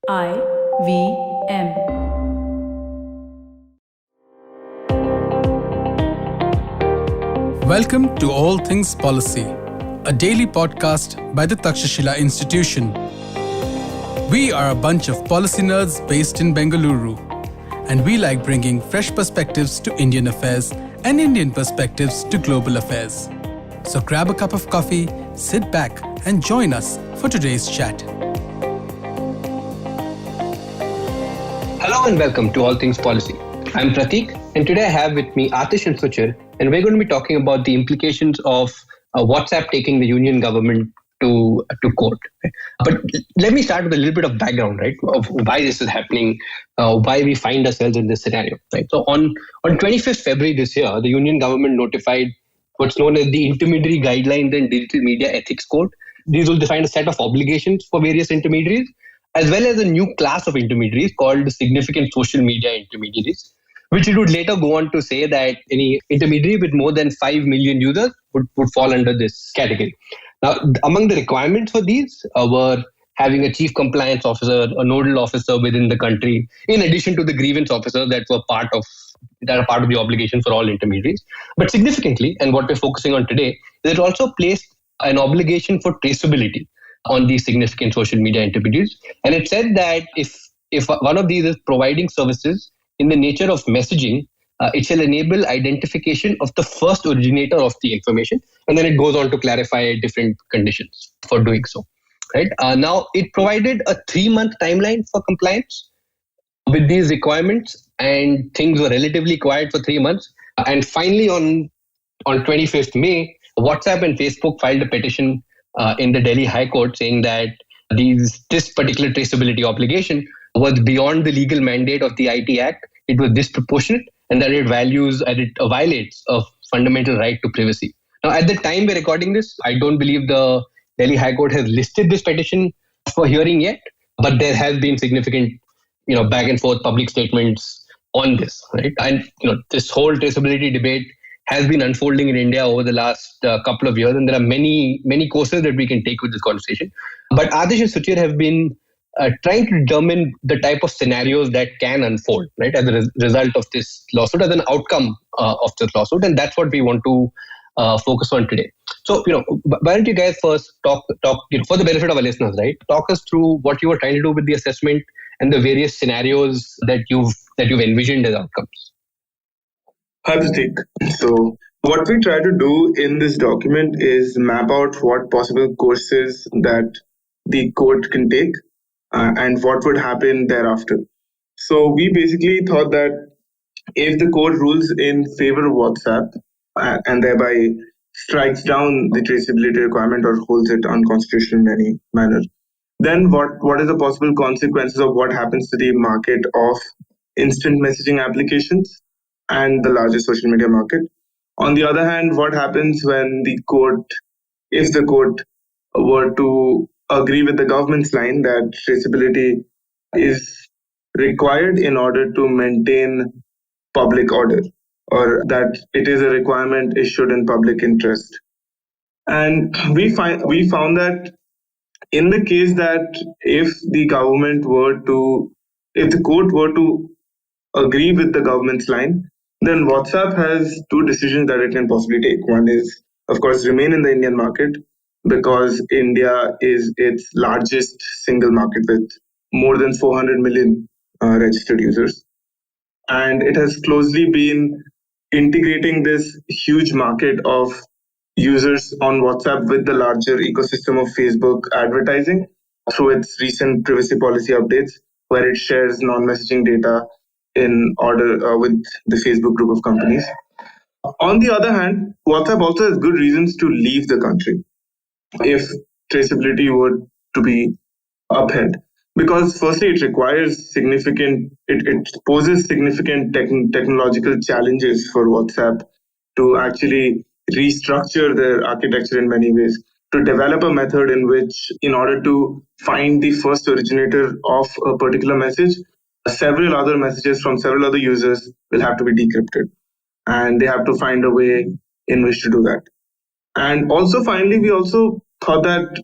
IVM. Welcome to All Things Policy, a daily podcast by the Takshashila Institution. We are a bunch of policy nerds based in Bengaluru, and we like bringing fresh perspectives to Indian affairs and Indian perspectives to global affairs. So grab a cup of coffee, sit back, and join us for today's chat. Hello and welcome to All Things Policy. I'm Pratik, and today I have with me Atish and Suchir, and we're going to be talking about the implications of WhatsApp taking the union government to court. But let me start with a little bit of background, right, of why this is happening, why we find ourselves in this scenario. Right. So on 25th February this year, the union government notified what's known as the Intermediary Guidelines and Digital Media Ethics Code. These will define a set of obligations for various intermediaries, as well as a new class of intermediaries called significant social media intermediaries, which it would later go on to say that any intermediary with more than 5 million users would fall under this category. Now, among the requirements for these were having a chief compliance officer, a nodal officer within the country, in addition to the grievance officers that are part of the obligation for all intermediaries. But significantly, and what we're focusing on today, is it also placed an obligation for traceability on these significant social media intermediaries. And it said that if one of these is providing services in the nature of messaging, it shall enable identification of the first originator of the information. And then it goes on to clarify different conditions for doing so. Right. Now, it provided a 3-month timeline for compliance with these requirements, and things were relatively quiet for 3 months. And finally, on 25th May, WhatsApp and Facebook filed a petition in the Delhi High Court saying that this particular traceability obligation was beyond the legal mandate of the IT Act. It was disproportionate, and that it violates a fundamental right to privacy. Now, at the time we're recording this, I don't believe the Delhi High Court has listed this petition for hearing yet, but there has been significant, back and forth public statements on this, right? And this whole traceability debate has been unfolding in India over the last couple of years, and there are many courses that we can take with this conversation. But Adish and Suchir have been trying to determine the type of scenarios that can unfold, right, as a result of this lawsuit, as an outcome of this lawsuit, and that's what we want to focus on today. So, why don't you guys first talk for the benefit of our listeners, right? Talk us through what you were trying to do with the assessment and the various scenarios that you've envisioned as outcomes. Hi, Pratik. So, what we try to do in this document is map out what possible courses that the court can take and what would happen thereafter. So, we basically thought that if the court rules in favor of WhatsApp and thereby strikes down the traceability requirement or holds it unconstitutional in any manner, then what is the possible consequences of what happens to the market of instant messaging applications and the largest social media market? On the other hand, what happens when if the court were to agree with the government's line that traceability is required in order to maintain public order, or that it is a requirement issued in public interest? And we found that in the case that if the court were to agree with the government's line, then WhatsApp has two decisions that it can possibly take. One is, of course, remain in the Indian market because India is its largest single market with more than 400 million registered users. And it has closely been integrating this huge market of users on WhatsApp with the larger ecosystem of Facebook advertising through its recent privacy policy updates, where it shares non-messaging data in order with the Facebook group of companies. On the other hand, WhatsApp also has good reasons to leave the country if traceability were to be upheld. Because firstly, it poses significant technological challenges for WhatsApp to actually restructure their architecture in many ways, to develop a method in order to find the first originator of a particular message, several other messages from several other users will have to be decrypted. And they have to find a way in which to do that. And also, finally, we also thought that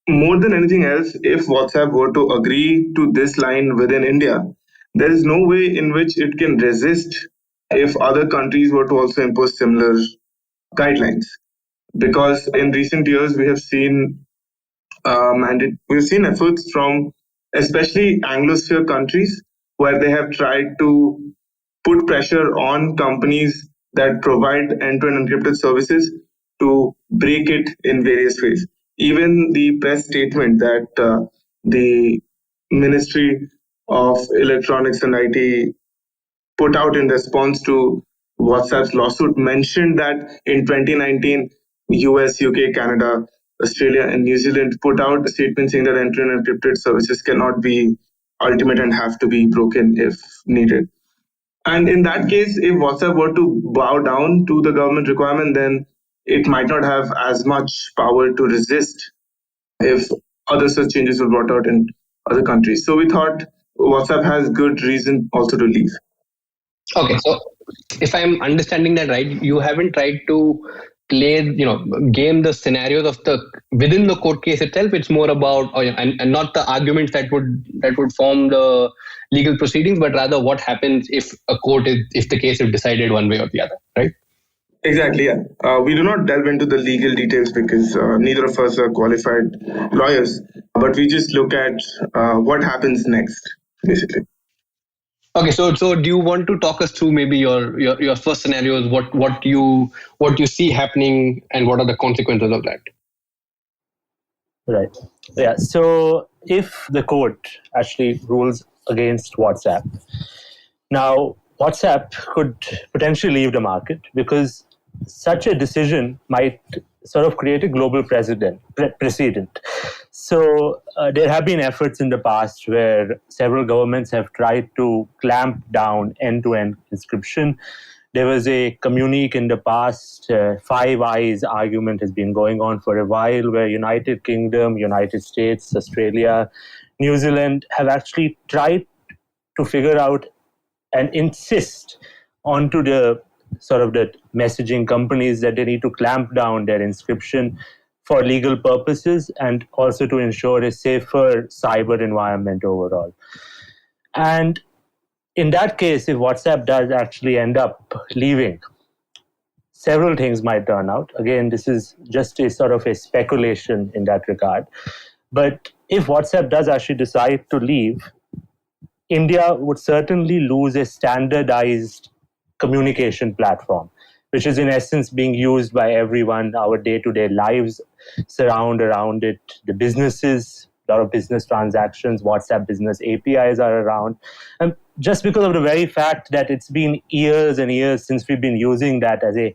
more than anything else, if WhatsApp were to agree to this line within India, there is no way in which it can resist if other countries were to also impose similar guidelines. Because in recent years, we've seen efforts from especially Anglosphere countries where they have tried to put pressure on companies that provide end-to-end encrypted services to break it in various ways. Even the press statement that the Ministry of Electronics and IT put out in response to WhatsApp's lawsuit mentioned that in 2019, US, UK, Canada, Australia, and New Zealand put out a statement saying that end-to-end encrypted services cannot be ultimate and have to be broken if needed. And in that case, if WhatsApp were to bow down to the government requirement, then it might not have as much power to resist if other such changes were brought out in other countries. So we thought WhatsApp has good reason also to leave. Okay, so if I'm understanding that right, you haven't tried to play, game the scenarios of the within the court case itself. It's more about, and not the arguments that would form the legal proceedings, but rather what happens if if the case is decided one way or the other, right? Exactly, yeah. We do not delve into the legal details because neither of us are qualified lawyers, but we just look at what happens next, basically. Okay, so do you want to talk us through maybe your first scenarios, what you see happening, and what are the consequences of that? Right. Yeah. So if the court actually rules against WhatsApp, now WhatsApp could potentially leave the market because such a decision might sort of create a global precedent. So there have been efforts in the past where several governments have tried to clamp down end-to-end encryption. There was a communique in the past, Five Eyes argument has been going on for a while, where United Kingdom, United States, Australia, New Zealand have actually tried to figure out and insist onto the sort of the messaging companies that they need to clamp down their encryption for legal purposes and also to ensure a safer cyber environment overall. And in that case, if WhatsApp does actually end up leaving, several things might turn out. Again, this is just a sort of a speculation in that regard. But if WhatsApp does actually decide to leave, India would certainly lose a standardized communication platform, which is in essence being used by everyone. Our day-to-day lives surround around it. The businesses, a lot of business transactions, WhatsApp business APIs are around. And just because of the very fact that it's been years and years since we've been using that as a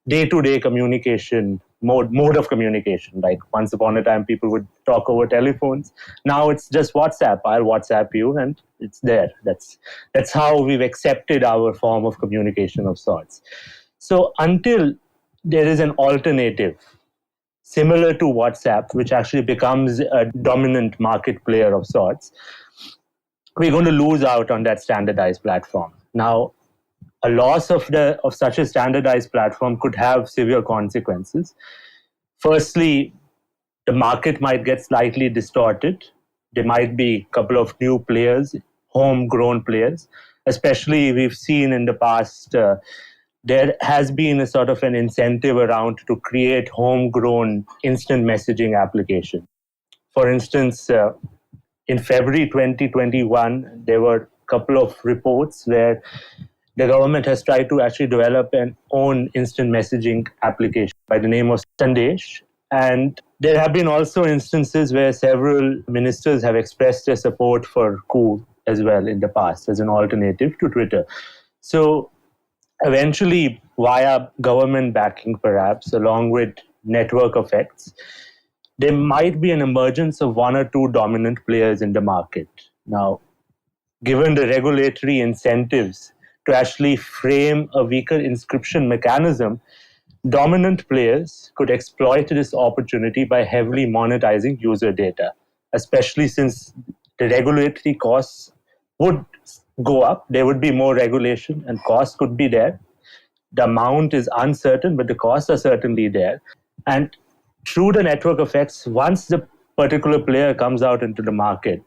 day-to-day communication mode of communication. Like once upon a time, people would talk over telephones. Now it's just WhatsApp. I'll WhatsApp you, and it's there. That's how we've accepted our form of communication of sorts. So until there is an alternative similar to WhatsApp, which actually becomes a dominant market player of sorts, we're going to lose out on that standardized platform. Now, a loss of such a standardized platform could have severe consequences. Firstly, the market might get slightly distorted. There might be a couple of new players, homegrown players. Especially, we've seen in the past, there has been a sort of an incentive around to create homegrown instant messaging application. For instance, in February 2021, there were a couple of reports where the government has tried to actually develop an own instant messaging application by the name of Sandesh. And there have been also instances where several ministers have expressed their support for Koo as well in the past as an alternative to Twitter. So eventually, via government backing perhaps, along with network effects, there might be an emergence of one or two dominant players in the market. Now, given the regulatory incentives to actually frame a weaker encryption mechanism, dominant players could exploit this opportunity by heavily monetizing user data, especially since the regulatory costs would go up. There would be more regulation and costs could be there. The amount is uncertain, but the costs are certainly there. And through the network effects, once the particular player comes out into the market,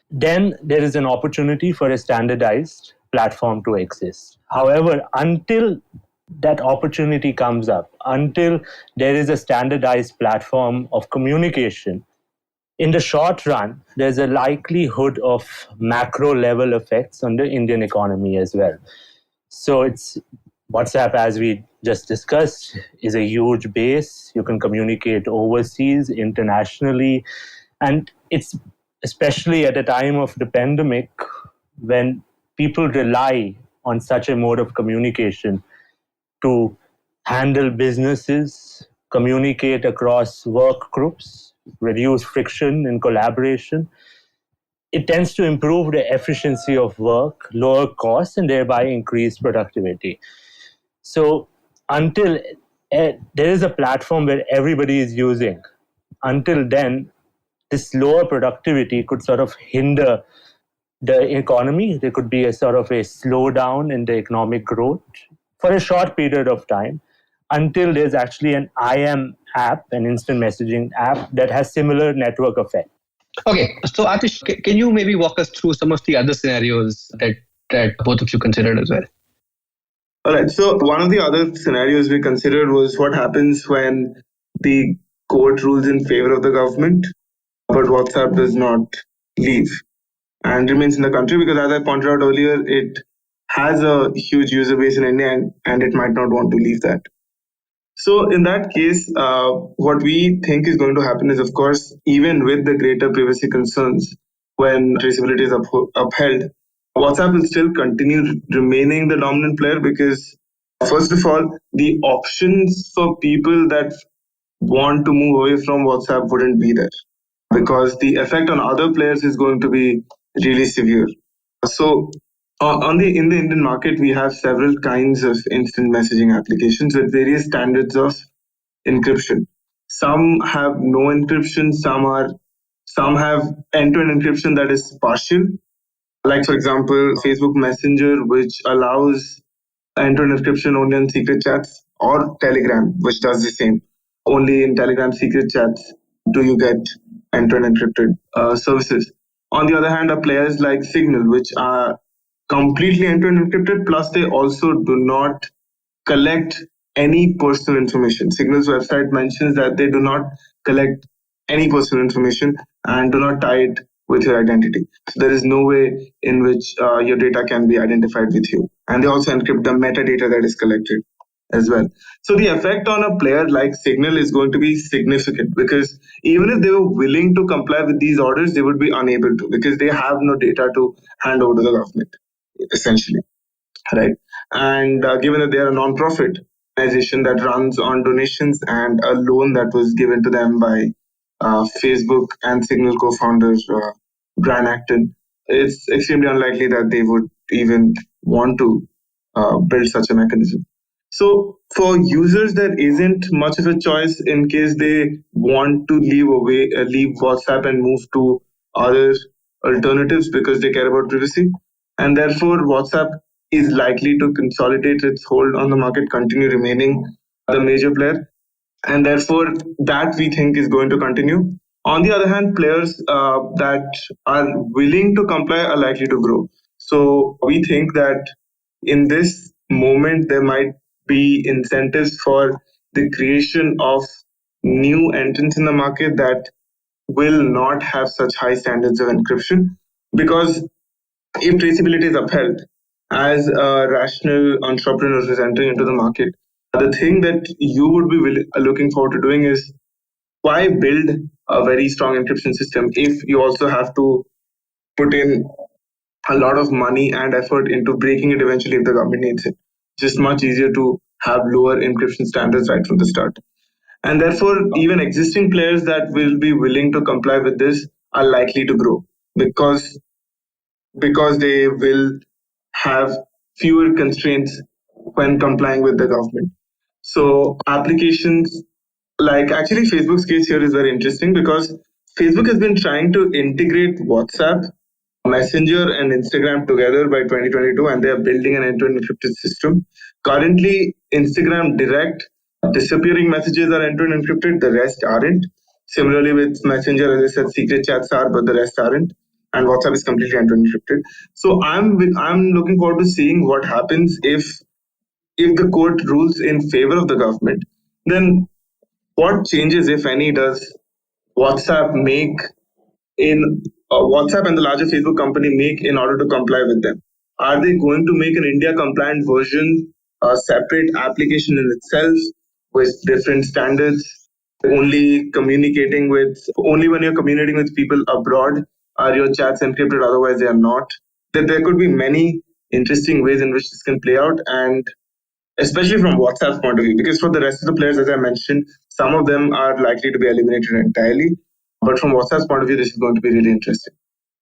then there is an opportunity for a standardized platform to exist. However, until that opportunity comes up, until there is a standardized platform of communication, in the short run, there's a likelihood of macro level effects on the Indian economy as well. So it's WhatsApp, as we just discussed, is a huge base. You can communicate overseas, internationally, and it's especially at a time of the pandemic when people rely on such a mode of communication to handle businesses, communicate across work groups, reduce friction in collaboration. It tends to improve the efficiency of work, lower costs, and thereby increase productivity. So until there is a platform where everybody is using, until then, this lower productivity could sort of hinder the economy. There could be a sort of a slowdown in the economic growth for a short period of time until there's actually an IM app, an instant messaging app that has similar network effect. Okay, so Atish, can you maybe walk us through some of the other scenarios that both of you considered as well? All right. So one of the other scenarios we considered was what happens when the court rules in favor of the government, but WhatsApp does not leave and remains in the country, because as I pointed out earlier, it has a huge user base in India and it might not want to leave that. So in that case, what we think is going to happen is, of course, even with the greater privacy concerns, when traceability is upheld, WhatsApp will still continue remaining the dominant player because, first of all, the options for people that want to move away from WhatsApp wouldn't be there because the effect on other players is going to be really severe. So in the Indian market, we have several kinds of instant messaging applications with various standards of encryption. Some have no encryption, some have end-to-end encryption that is partial. Like, for example, Facebook Messenger, which allows end-to-end encryption only on secret chats, or Telegram, which does the same. Only in Telegram secret chats do you get end-to-end encrypted services. On the other hand, are players like Signal, which are completely end-to-end encrypted, plus they also do not collect any personal information. Signal's website mentions that they do not collect any personal information and do not tie it with your identity. So there is no way in which your data can be identified with you. And they also encrypt the metadata that is collected as well. So the effect on a player like Signal is going to be significant, because even if they were willing to comply with these orders, they would be unable to, because they have no data to hand over to the government, essentially. Right. And given that they are a non-profit organization that runs on donations and a loan that was given to them by Facebook and Signal co-founders Brian Acton, it's extremely unlikely that they would even want to build such a mechanism. So for users, there isn't much of a choice in case they want to leave WhatsApp and move to other alternatives because they care about privacy. And therefore, WhatsApp is likely to consolidate its hold on the market, continue remaining the major player. And therefore, that we think is going to continue. On the other hand, players that are willing to comply are likely to grow. So we think that in this moment, there might be incentives for the creation of new entrants in the market that will not have such high standards of encryption, because if traceability is upheld as a rational entrepreneur who is entering into the market, the thing that you would be looking forward to doing is, why build a very strong encryption system if you also have to put in a lot of money and effort into breaking it eventually if the government needs it? Just much easier to have lower encryption standards right from the start. And therefore, even existing players that will be willing to comply with this are likely to grow because they will have fewer constraints when complying with the government. So applications like, actually, Facebook's case here is very interesting because Facebook has been trying to integrate WhatsApp, Messenger, and Instagram together by 2022, and they are building an end-to-end encrypted system. Currently, Instagram Direct disappearing messages are end-to-end encrypted, the rest aren't. Similarly, with Messenger, as I said, secret chats are, but the rest aren't, and WhatsApp is completely end-to-end encrypted. So I'm looking forward to seeing what happens if the court rules in favor of the government. Then what changes, if any, does WhatsApp make in WhatsApp and the larger Facebook company make in order to comply with them? Are they going to make an India compliant version, a separate application in itself with different standards, only when you're communicating with people abroad are your chats encrypted, otherwise they are not? There could be many interesting ways in which this can play out, and especially from WhatsApp's point of view, because for the rest of the players, as I mentioned, some of them are likely to be eliminated entirely. But from WhatsApp's point of view, this is going to be really interesting.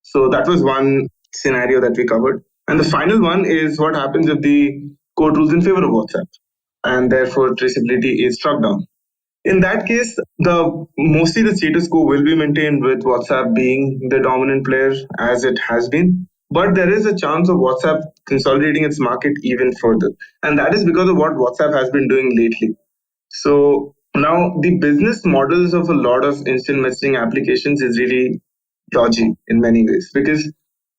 So that was one scenario that we covered. And the final one is what happens if the court rules in favor of WhatsApp and therefore traceability is struck down. In that case, mostly the status quo will be maintained with WhatsApp being the dominant player as it has been. But there is a chance of WhatsApp consolidating its market even further. And that is because of what WhatsApp has been doing lately. So now the business models of a lot of instant messaging applications is really dodgy in many ways, because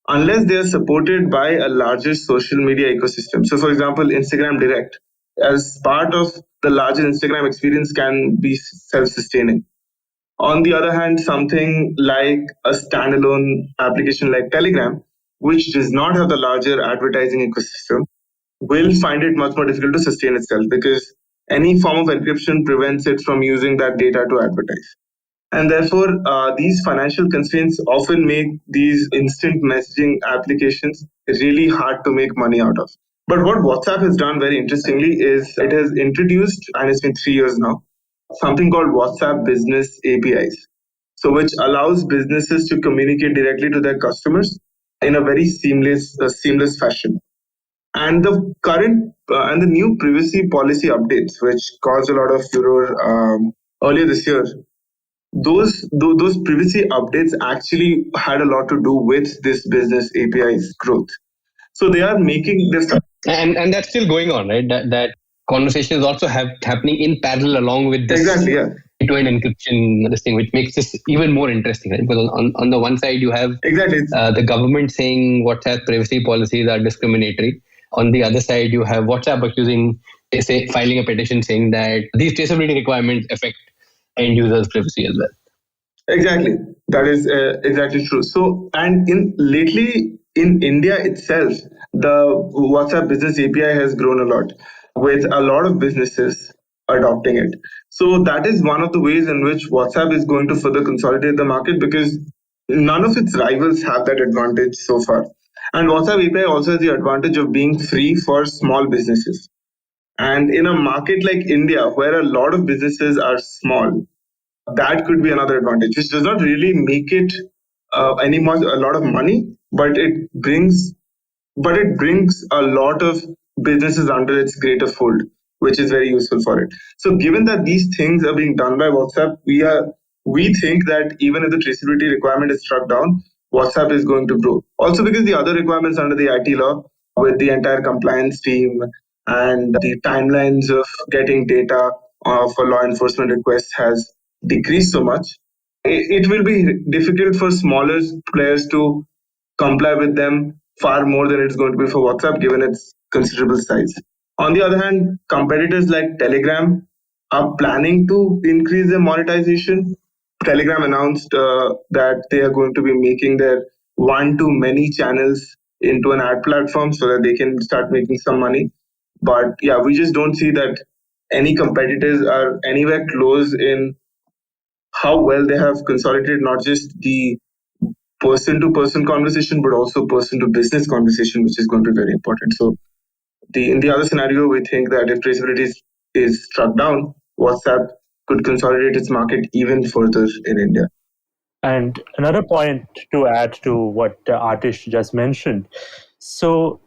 unless they are supported by a larger social media ecosystem. So for example, Instagram Direct as part of the larger Instagram experience can be self-sustaining. On the other hand, something like a standalone application like Telegram, which does not have the larger advertising ecosystem, will find it much more difficult to sustain itself, because any form of encryption prevents it from using that data to advertise. And therefore, these financial constraints often make these instant messaging applications really hard to make money out of. But what WhatsApp has done very interestingly is it has introduced, and it's been 3 years now, something called WhatsApp Business APIs. So, which allows businesses to communicate directly to their customers in a very seamless fashion. And the new privacy policy updates, which caused a lot of furor earlier this year, those privacy updates actually had a lot to do with this business API's growth. So they are making this, and that's still going on, right? That conversation is also happening in parallel along with this exactly, yeah. end-to-end encryption, this thing, which makes this even more interesting, right? Because on the one side you have exactly the government saying WhatsApp privacy policies are discriminatory. On the other side, you have WhatsApp accusing, filing a petition saying that these traceability requirements affect end users' privacy as well. Exactly, that is exactly true. So, and lately in India itself, the WhatsApp Business API has grown a lot, with a lot of businesses adopting it. So that is one of the ways in which WhatsApp is going to further consolidate the market, because none of its rivals have that advantage so far. And WhatsApp API also has the advantage of being free for small businesses. And in a market like India, where a lot of businesses are small, that could be another advantage, which does not really make it a lot of money, but it brings a lot of businesses under its greater fold, which is very useful for it. So given that these things are being done by WhatsApp, we think that even if the traceability requirement is struck down, WhatsApp is going to grow. Also because the other requirements under the IT law, with the entire compliance team and the timelines of getting data for law enforcement requests has decreased so much, it will be difficult for smaller players to comply with them far more than it's going to be for WhatsApp, given its considerable size. On the other hand, competitors like Telegram are planning to increase their monetization. Telegram announced that they are going to be making their one-to-many channels into an ad platform so that they can start making some money. But yeah, we just don't see that any competitors are anywhere close in how well they have consolidated not just the person-to-person conversation, but also person-to-business conversation, which is going to be very important. So in the other scenario, we think that if traceability is struck down, WhatsApp could consolidate its market even further in India. And another point to add to what Atish just mentioned. So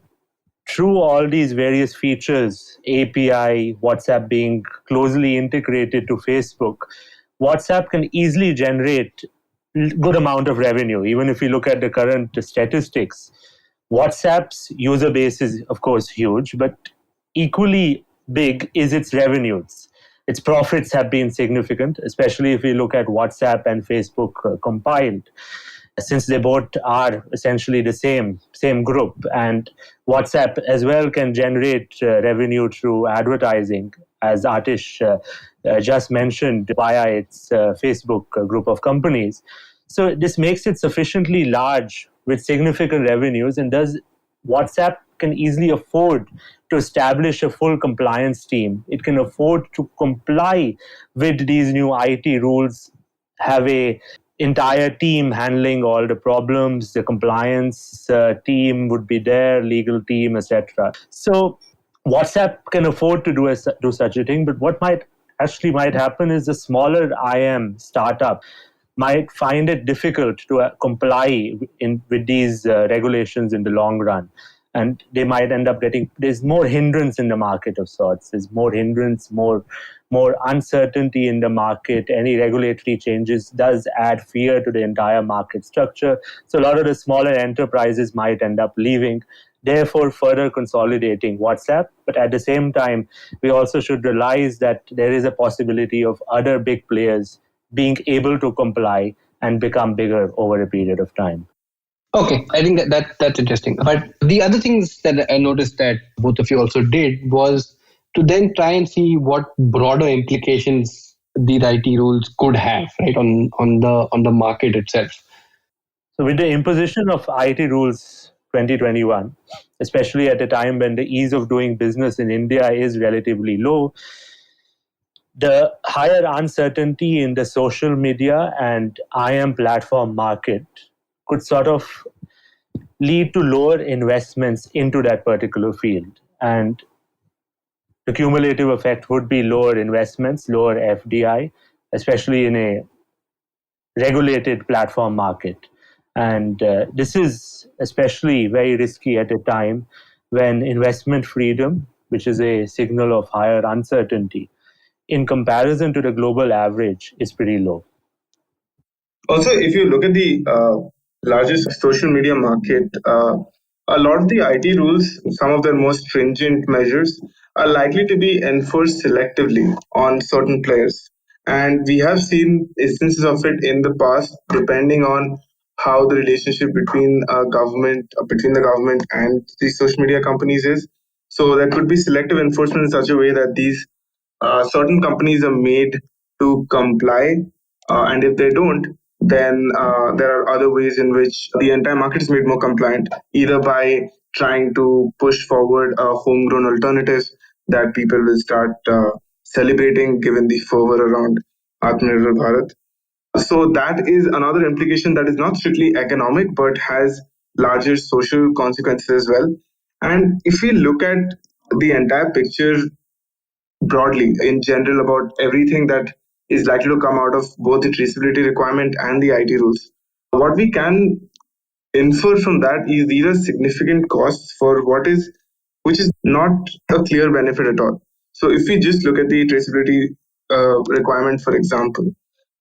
through all these various features, API, WhatsApp being closely integrated to Facebook, WhatsApp can easily generate good amount of revenue. Even if you look at the current statistics, WhatsApp's user base is, of course, huge, but equally big is its revenues. its profits have been significant, especially if we look at WhatsApp and Facebook combined, since they both are essentially the same group. And WhatsApp as well can generate revenue through advertising, as Atish just mentioned, via its Facebook group of companies. So this makes it sufficiently large with significant revenues, and does WhatsApp can easily afford to establish a full compliance team. It can afford to comply with these new IT rules, have a entire team handling all the problems. The compliance team would be there, legal team, etc. So WhatsApp can afford to do such a thing. But what might happen is the smaller IM startup might find it difficult to comply with these regulations in the long run. And they might end up there's more hindrance in the market of sorts. There's more hindrance, more uncertainty in the market. Any regulatory changes does add fear to the entire market structure. So a lot of the smaller enterprises might end up leaving, therefore further consolidating WhatsApp. But at the same time, we also should realize that there is a possibility of other big players being able to comply and become bigger over a period of time. Okay, I think that's interesting. But the other things that I noticed that both of you also did was to then try and see what broader implications these IT rules could have, right, on the market itself. So with the imposition of IT rules 2021, especially at a time when the ease of doing business in India is relatively low, the higher uncertainty in the social media and IM platform market could sort of lead to lower investments into that particular field. And the cumulative effect would be lower investments, lower FDI, especially in a regulated platform market. And this is especially very risky at a time when investment freedom, which is a signal of higher uncertainty, in comparison to the global average, is pretty low. Also, if you look at the largest social media market, a lot of the IT rules, some of their most stringent measures, are likely to be enforced selectively on certain players. And we have seen instances of it in the past, depending on how the relationship between the government and the social media companies is. So there could be selective enforcement in such a way that these certain companies are made to comply, and if they don't, then there are other ways in which the entire market is made more compliant, either by trying to push forward homegrown alternatives that people will start celebrating given the fervor around Atmanirbhar Bharat. So that is another implication that is not strictly economic but has larger social consequences as well. And if we look at the entire picture broadly in general about everything that is likely to come out of both the traceability requirement and the IT rules, what we can infer from that is these are significant costs for which is not a clear benefit at all. So if we just look at the traceability requirement, for example,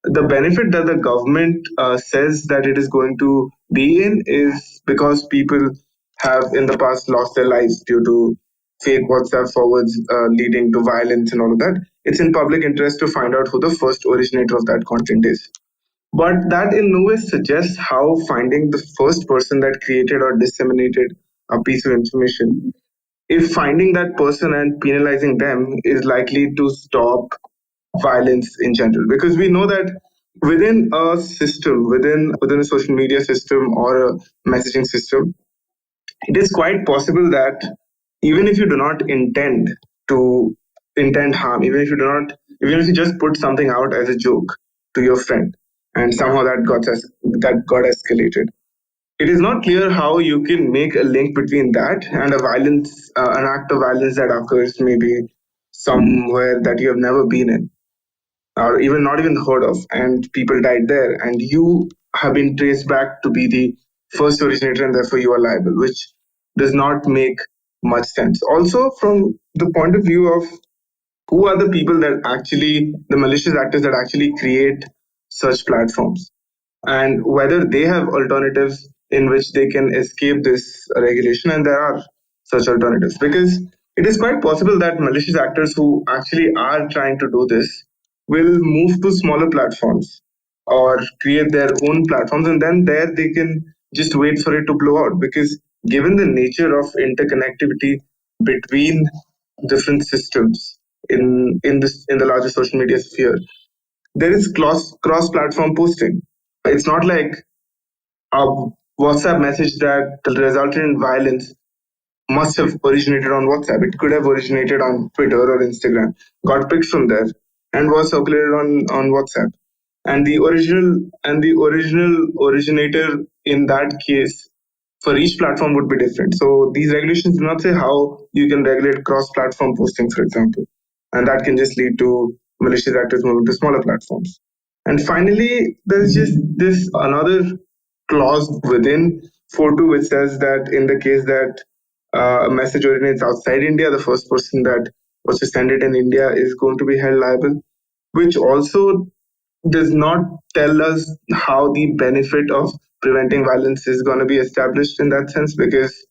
the benefit that the government says that it is going to be in is because people have in the past lost their lives due to fake WhatsApp forwards leading to violence and all of that. It's in public interest to find out who the first originator of that content is. But that in no way suggests how finding the first person that created or disseminated a piece of information, if finding that person and penalizing them is likely to stop violence in general. Because we know that within a system, within a social media system or a messaging system, it is quite possible that even if you do not intend harm, even if you just put something out as a joke to your friend, and somehow that got escalated, it is not clear how you can make a link between that and an act of violence that occurs maybe somewhere that you have never been in or even not even heard of, and people died there, and you have been traced back to be the first originator, and therefore you are liable, which does not make much sense. Also, from the point of view of who are the people that actually, the malicious actors that actually create such platforms, and whether they have alternatives in which they can escape this regulation, and there are such alternatives. Because it is quite possible that malicious actors who actually are trying to do this will move to smaller platforms or create their own platforms, and then there they can just wait for it to blow out. Because given the nature of interconnectivity between different systems in the larger social media sphere, there is cross platform posting. It's not like a WhatsApp message that resulted in violence must have originated on WhatsApp. It could have originated on Twitter or Instagram, got picked from there, and was circulated on WhatsApp. And the original originator in that case for each platform would be different. So these regulations do not say how you can regulate cross-platform posting, for example, and that can just lead to malicious actors moving to smaller platforms. And finally, there's just this another clause within 4.2 which says that in the case that a message originates outside India, the first person that was to send it in India is going to be held liable, which also does not tell us how the benefit of preventing violence is going to be established in that sense, because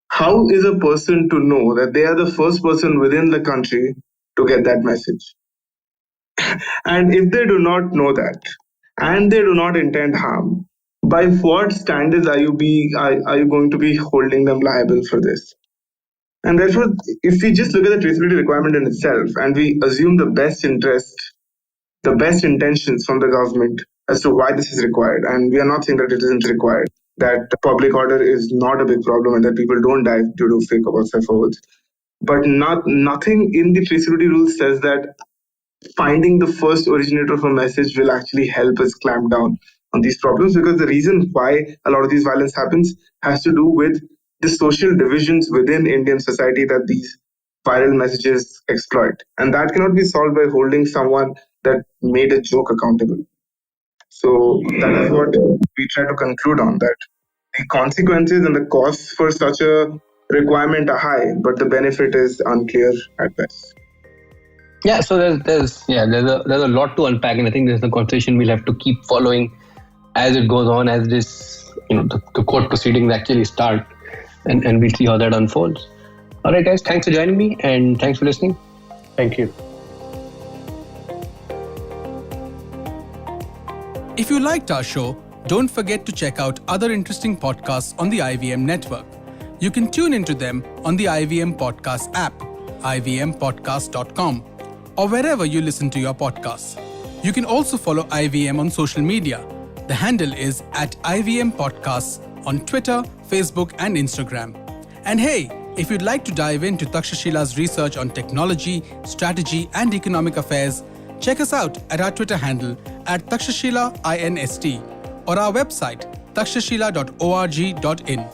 how is a person to know that they are the first person within the country to get that message? And if they do not know that and they do not intend harm, by what standards are you going to be holding them liable for this? And therefore, if we just look at the traceability requirement in itself and we assume the best interest, the best intentions from the government as to why this is required, and we are not saying that it isn't required, that public order is not a big problem and that people don't die due to fake WhatsApp forwards, but nothing in the traceability rules says that finding the first originator of a message will actually help us clamp down on these problems, because the reason why a lot of these violence happens has to do with the social divisions within Indian society that these viral messages exploit. And that cannot be solved by holding someone that made a joke accountable. So that is what we try to conclude on, that the consequences and the costs for such a requirement are high, but the benefit is unclear at best. Yeah, so there's a lot to unpack, and I think there's a conversation we'll have to keep following as it goes on, as this the court proceedings actually start, and we'll see how that unfolds. All right, guys, thanks for joining me, and thanks for listening. Thank you. If you liked our show, don't forget to check out other interesting podcasts on the IVM network. You can tune into them on the IVM Podcast app, ivmpodcast.com, or wherever you listen to your podcasts. You can also follow IVM on social media. The handle is @IVM Podcasts on Twitter, Facebook, and Instagram. And hey, if you'd like to dive into Takshashila's research on technology, strategy, and economic affairs, check us out at our Twitter handle @TakshashilaINST or our website takshashila.org.in.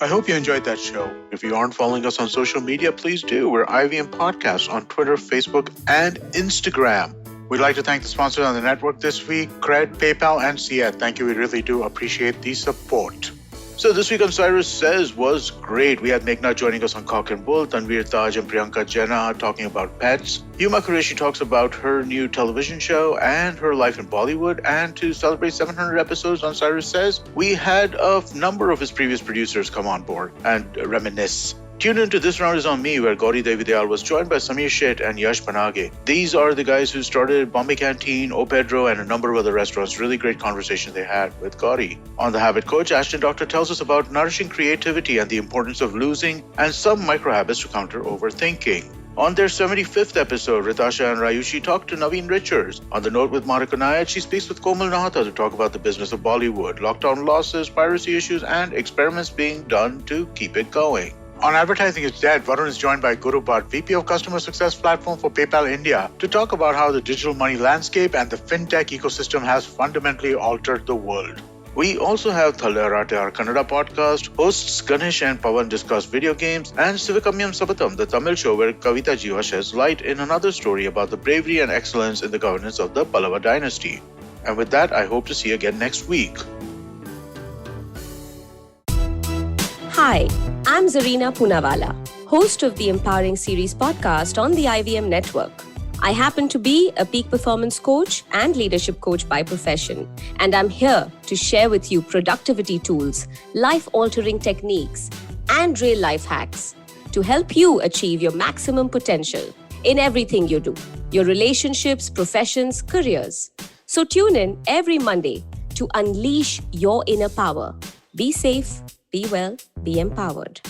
I hope you enjoyed that show. If you aren't following us on social media, please do. We're IVM Podcasts on Twitter, Facebook, and Instagram. We'd like to thank the sponsors on the network this week, Cred, PayPal, and Ciat. Thank you. We really do appreciate the support. So this week on Cyrus Says was great. We had Meghna joining us on Cock and Bull, Tanveer Taj and Priyanka Jena talking about pets. Huma Qureshi talks about her new television show and her life in Bollywood. And to celebrate 700 episodes on Cyrus Says, we had a number of his previous producers come on board and reminisce. Tune into This Round Is On Me, where Gauri Devidayal was joined by Samir Sheth and Yash Panage. These are the guys who started Bombay Canteen, O Pedro, and a number of other restaurants. Really great conversations they had with Gauri. On The Habit Coach, Ashton Doctor tells us about nourishing creativity and the importance of losing and some micro-habits to counter overthinking. On their 75th episode, Ritasha and Rayushi talk to Naveen Richards. On The Note with Monica Nayat, she speaks with Komal Nahata to talk about the business of Bollywood, lockdown losses, piracy issues, and experiments being done to keep it going. On Advertising is Dead, Varun is joined by Guru Bhatt, VP of Customer Success Platform for PayPal India, to talk about how the digital money landscape and the fintech ecosystem has fundamentally altered the world. We also have Thalarate, our Kannada podcast. Hosts Ganesh and Pawan discuss video games, and Sivakamyam Sabatam, the Tamil show where Kavita Jiva sheds light in another story about the bravery and excellence in the governance of the Pallava dynasty. And with that, I hope to see you again next week. Hi, I'm Zarina Poonawalla, host of the Empowering Series podcast on the IVM network. I happen to be a peak performance coach and leadership coach by profession, and I'm here to share with you productivity tools, life-altering techniques, and real-life hacks to help you achieve your maximum potential in everything you do, your relationships, professions, careers. So tune in every Monday to unleash your inner power. Be safe, be well, be empowered.